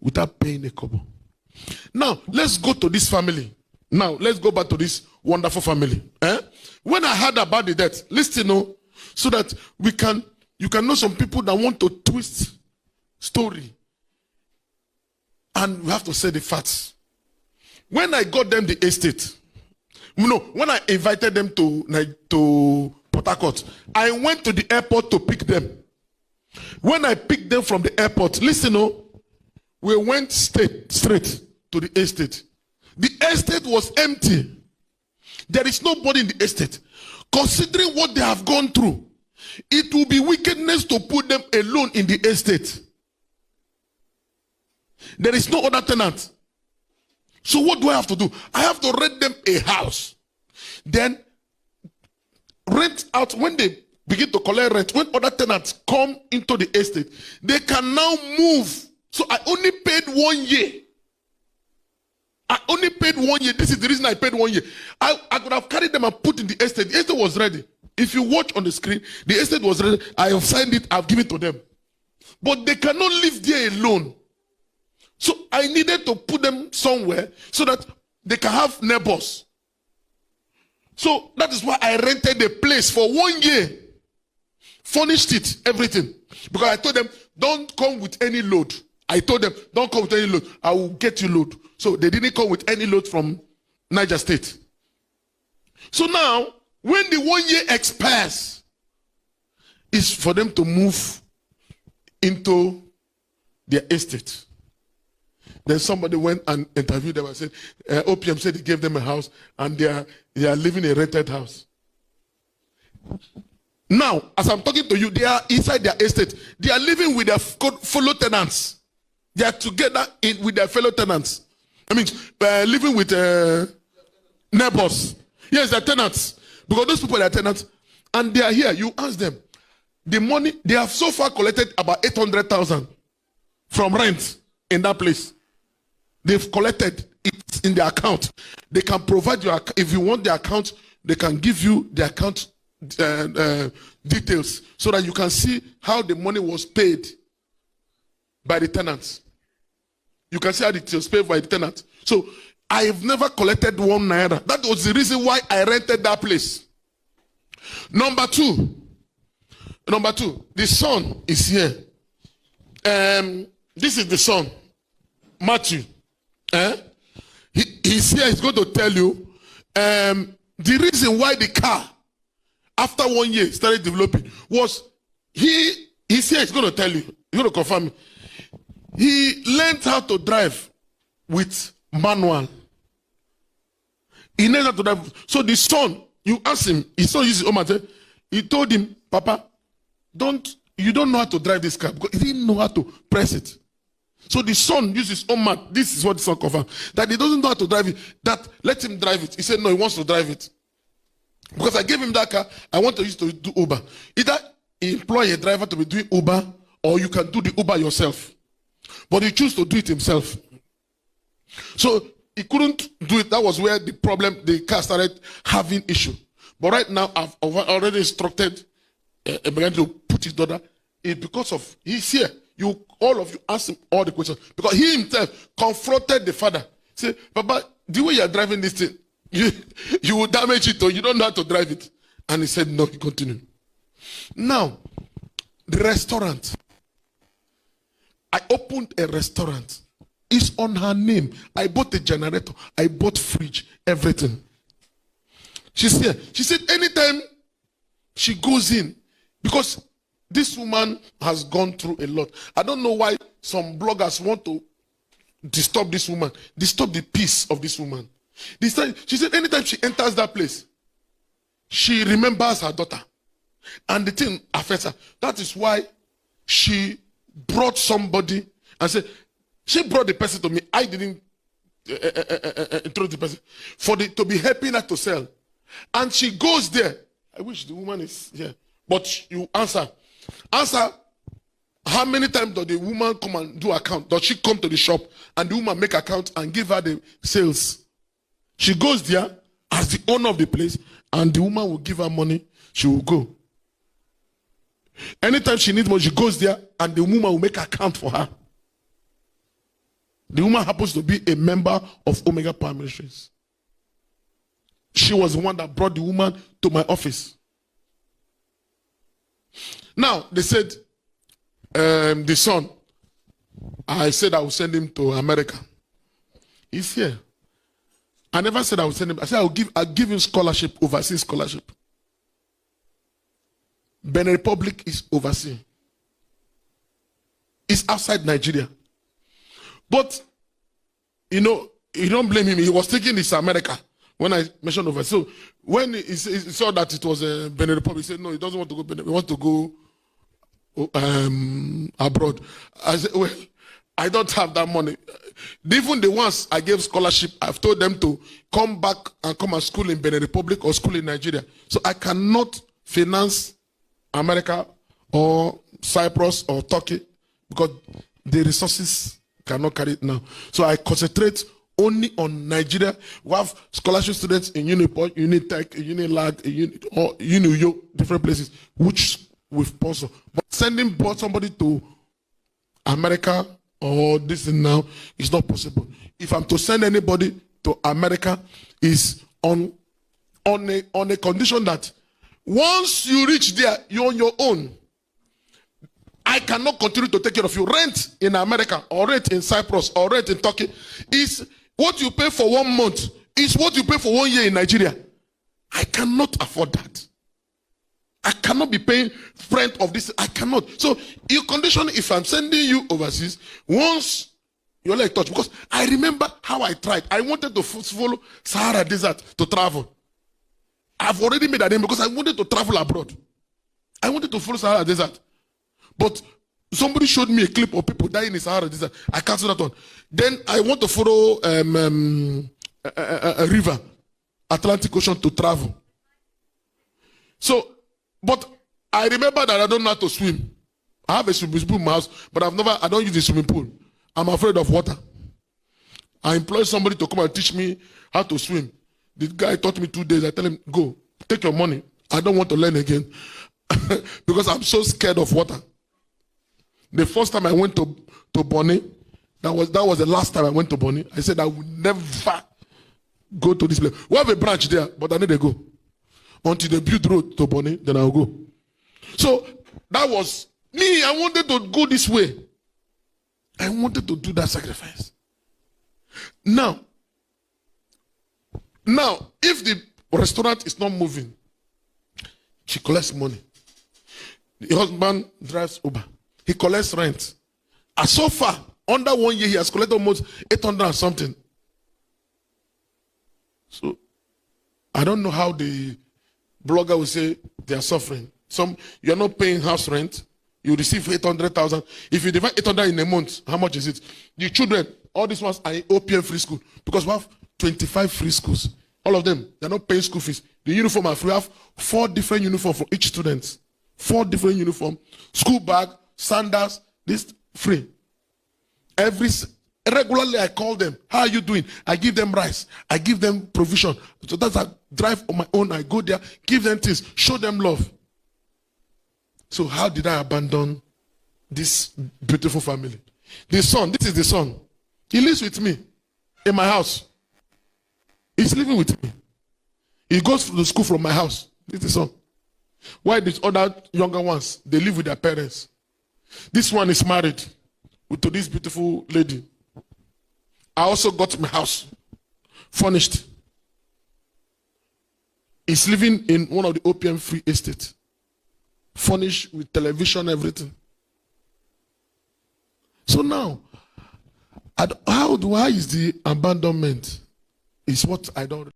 without paying a kobo. Now, let's go to this family. Now, let's go back to this wonderful family. When I heard about the death, listen, so that you can know some people that want to twist story. And we have to say the facts. When I got them the estate, when I invited them to Port Harcourt, I went to the airport to pick them. When I picked them from the airport, listen, we went straight to the estate. The estate was empty. There is nobody in the estate. Considering what they have gone through, it will be wickedness to put them alone in the estate. There is no other tenant. So what do I have to do? I have to rent them a house. Then rent out, when they begin to collect rent, when other tenants come into the estate, they can now move. So I only paid 1 year. I only paid 1 year. This is the reason I paid 1 year. I could have carried them and put in the estate. The estate was ready. If you watch on the screen, the estate was ready. I have signed it. I've given it to them. But they cannot live there alone. So I needed to put them somewhere so that they can have neighbors. So that is why I rented the place for 1 year. Furnished it, everything. Because I told them, don't come with any load. I told them, don't come with any load. I will get you load. So they didn't come with any load from Niger State. So now, when the 1 year expires, it's for them to move into their estate. Then somebody went and interviewed them and said, OPM said he gave them a house and they are living in a rented house. Now, as I'm talking to you, they are inside their estate. They are living with their fellow tenants. They are together with their fellow tenants. I mean, living with neighbors. Yes, they're tenants. Because those people are tenants. And they are here. You ask them. The money, they have so far collected about 800,000 from rent in that place. They've collected it in their account. They can provide you, if you want the account, they can give you the account details so that you can see how the money was paid by the tenants. You can see how it was paid by the tenant. So I have never collected 1 naira. That was the reason why I rented that place. Number two, the son is here. This is the son, Matthew. He's here. He's going to tell you the reason why the car, after 1 year, started developing was he's here. He's going to tell you. He's going to confirm it. He learned how to drive with manual. He learned how to drive. So the son, you ask him, his son uses his own matter. He told him, Papa, you don't know how to drive this car, because he didn't know how to press it. So the son uses his own mat. This is what the son confirmed. That he doesn't know how to drive it. That let him drive it. He said, no, he wants to drive it. Because I gave him that car, I want to use to do Uber. Either employ a driver to be doing Uber, or you can do the Uber yourself. But he chose to do it himself. So he couldn't do it. That was where the problem, the car started having issue. But right now, I've already instructed, began to put his daughter, because of, he's here. All of you ask him all the questions. Because he himself confronted the father. Say, Papa, the way you are driving this thing, you will damage it, or you don't know how to drive it. And he said, no, he continued. Now, the restaurant. I opened a restaurant. It's on her name. I bought a generator. I bought fridge, everything. She's here. She said anytime she goes in, because this woman has gone through a lot. I don't know why some bloggers want to disturb this woman, disturb the peace of this woman. She said anytime she enters that place, she remembers her daughter. And the thing affects her. That is why she brought somebody and said, she brought the person to me. I didn't introduce the person. To be helping her to sell. And she goes there. I wish the woman is here. But you answer. Answer, how many times does the woman come and do account? Does she come to the shop and the woman make account and give her the sales? She goes there as the owner of the place and the woman will give her money. She will go. Anytime she needs money, she goes there and the woman will make account for her. The woman happens to be a member of Omega Power Ministries. She was the one that brought the woman to my office. Now, they said, the son, I said I will send him to America. He's here. I never said I would send him. I said I'll give him scholarship, overseas scholarship. Benin Republic is overseas. It's outside Nigeria. But, you don't blame him. He was thinking it's America when I mentioned overseas. So, when he saw that it was Benin Republic, he said, no, he doesn't want to go Benin. He wants to go abroad. I said, well, I don't have that money. Even the ones I gave scholarship, I've told them to come back and come and school in Benin Republic or school in Nigeria. So I cannot finance America or Cyprus or Turkey because the resources cannot carry it now. So I concentrate only on Nigeria. We have scholarship students in Uniport, Unitech, Unilag, or Uniyo, different places, which we sponsor. But sending somebody to America or this thing now is not possible. If I'm to send anybody to America, is on a condition that once you reach there, you're on your own. I cannot continue to take care of you. Rent in America or rent in Cyprus or rent in Turkey is what you pay for 1 month. Is what you pay for 1 year in Nigeria. I cannot afford that. I cannot be paying rent of this. I cannot. So your condition, if I'm sending you overseas, once your leg touch, because I remember how I tried. I wanted to follow Sahara Desert to travel. I've already made a name because I wanted to travel abroad. I wanted to follow Sahara Desert. But somebody showed me a clip of people dying in Sahara Desert. I canceled that one. Then I want to follow a river, Atlantic Ocean, to travel. So, but I remember that I don't know how to swim. I have a swimming pool in my house, but I don't use the swimming pool. I'm afraid of water. I employ somebody to come and teach me how to swim. The guy taught me 2 days. I tell him, go, take your money. I don't want to learn again because I'm so scared of water. The first time I went to Bonny, that was the last time I went to Bonny. I said I would never go to this place. We have a branch there, but I need to go. Until they build road to Bonny, then I'll go. So that was me. I wanted to go this way. I wanted to do that sacrifice. Now, if the restaurant is not moving, she collects money. The husband drives Uber. He collects rent. And so far, under 1 year, he has collected almost 800 and something. So, I don't know how the blogger will say they are suffering. You're not paying house rent. You receive 800,000. If you divide 800 in a month, how much is it? The children, all these ones are in OPM free school. Because we have 25 free schools. All of them, they're not paying school fees. The uniform are free. We have 4 different uniforms for each student. 4 different uniforms. School bag, sandals, this free. Regularly I call them. How are you doing? I give them rice. I give them provision. So that's I drive on my own. I go there, give them things, show them love. So how did I abandon this beautiful family? The son, this is the son. He lives with me in my house. He's living with me. He goes to school from my house. This is the son. Why these other younger ones, they live with their parents. This one is married to this beautiful lady. I also got my house furnished. He's living in one of the OPM free estates. Furnished with television, everything. So now, how is the abandonment? Is what I don't